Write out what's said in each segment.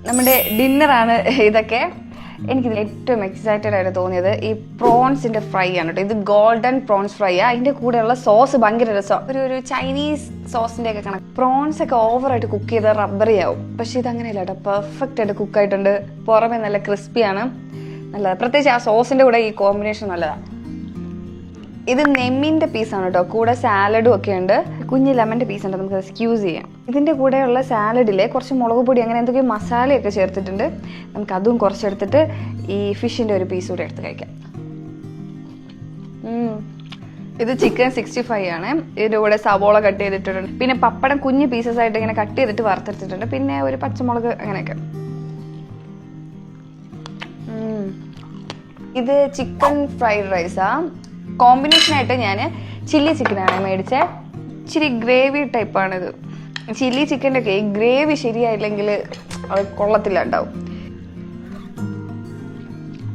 നമ്മുടെ ഡിന്നറാണ് ഇതൊക്കെ. എനിക്കിതിൽ ഏറ്റവും എക്സൈറ്റഡ് ആയിട്ട് തോന്നിയത് ഈ പ്രോൺസിന്റെ ഫ്രൈ ആണ് കേട്ടോ. ഇത് ഗോൾഡൻ പ്രോൺസ് ഫ്രൈ ആ. അതിന്റെ കൂടെയുള്ള സോസ് ഭയങ്കര രസം, ഒരു ചൈനീസ് സോസിന്റെ ഒക്കെ കണക്ക്. പ്രോൺസ് ഒക്കെ ഓവറായിട്ട് കുക്ക് ചെയ്ത് റബ്ബറി ആവും, പക്ഷെ ഇത് അങ്ങനെയല്ല കേട്ടോ. പെർഫെക്റ്റ് ആയിട്ട് കുക്ക് ആയിട്ടുണ്ട്. പുറമെ നല്ല ക്രിസ്പിയാണ്, നല്ലത്. പ്രത്യേകിച്ച് ആ സോസിന്റെ കൂടെ ഈ കോമ്പിനേഷൻ നല്ലതാണ്. ഇത് നെമ്മിന്റെ പീസാണ് കേട്ടോ. കൂടെ സാലഡും ഒക്കെ ഉണ്ട്. കുഞ്ഞ് ലെമന്റെ പീസ് ഉണ്ട്, നമുക്ക് സ്ക്യൂസ് ചെയ്യാം. ഇതിന്റെ കൂടെയുള്ള സാലഡിൽ കുറച്ച് മുളക് പൊടി അങ്ങനെ എന്തൊക്കെയോ മസാലയൊക്കെ ചേർത്തിട്ടുണ്ട്. നമുക്ക് അതും കുറച്ചെടുത്തിട്ട് ഈ ഫിഷിന്റെ ഒരു പീസ് കൂടെ എടുത്ത് കഴിക്കാം. ഇത് ചിക്കൻ 65 ആണ്. ഇതിന്റെ കൂടെ സവോള കട്ട് ചെയ്തിട്ടുണ്ട്, പിന്നെ പപ്പടം കുഞ്ഞ് പീസസ് ആയിട്ട് ഇങ്ങനെ കട്ട് ചെയ്തിട്ട് വറുത്തെടുത്തിട്ടുണ്ട്, പിന്നെ ഒരു പച്ചമുളക് അങ്ങനെയൊക്കെ. ഇത് ചിക്കൻ ഫ്രൈഡ് റൈസാ. കോമ്പിനേഷനായിട്ട് ഞാൻ ചില്ലി ചിക്കനാണ് മേടിച്ചത്. ഇച്ചിരി ഗ്രേവി ടൈപ്പാണിത്. ചില്ലി ചിക്കൻ്റെ ഒക്കെ ഗ്രേവി ശരിയായില്ലെങ്കിൽ അത് കൊള്ളത്തില്ല ഉണ്ടാവും.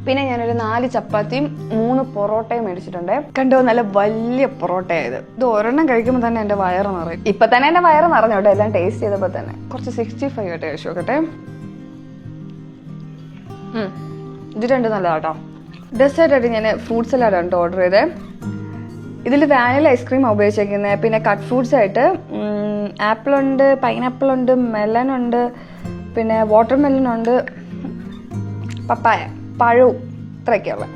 പിന്നെ ഞാനൊരു 4 ചപ്പാത്തിയും 3 പൊറോട്ടയും മേടിച്ചിട്ടുണ്ട്. കണ്ടോ, നല്ല വലിയ പൊറോട്ടയായത്. ഇത് ഒരെണ്ണം കഴിക്കുമ്പോൾ തന്നെ എൻ്റെ വയറ് നിറയും. ഇപ്പം തന്നെ എൻ്റെ വയറ് നിറഞ്ഞോട്ടെ, എല്ലാം ടേസ്റ്റ് ചെയ്തപ്പോൾ തന്നെ. കുറച്ച് 65 ആയിട്ട് കഴിച്ചു നോക്കട്ടെ. ഇത് രണ്ടും നല്ലതാട്ടോ. ഡെസേർട്ടായിട്ട് ഞാൻ ഫ്രൂട്ട് സലാഡാണ് കേട്ടോ ഓർഡർ ചെയ്തത്. ഇതിൽ വാനില ഐസ്ക്രീം ഉപയോഗിച്ചേക്കുന്നത്. പിന്നെ കട്ട് ഫ്രൂട്ട്സ് ആയിട്ട് ആപ്പിളുണ്ട്, പൈനാപ്പിൾ ഉണ്ട്, മെലൺ ഉണ്ട്, പിന്നെ വാട്ടർ മെലൺ ഉണ്ട്, പപ്പായ, പഴവും, ഇത്രയൊക്കെയുള്ള.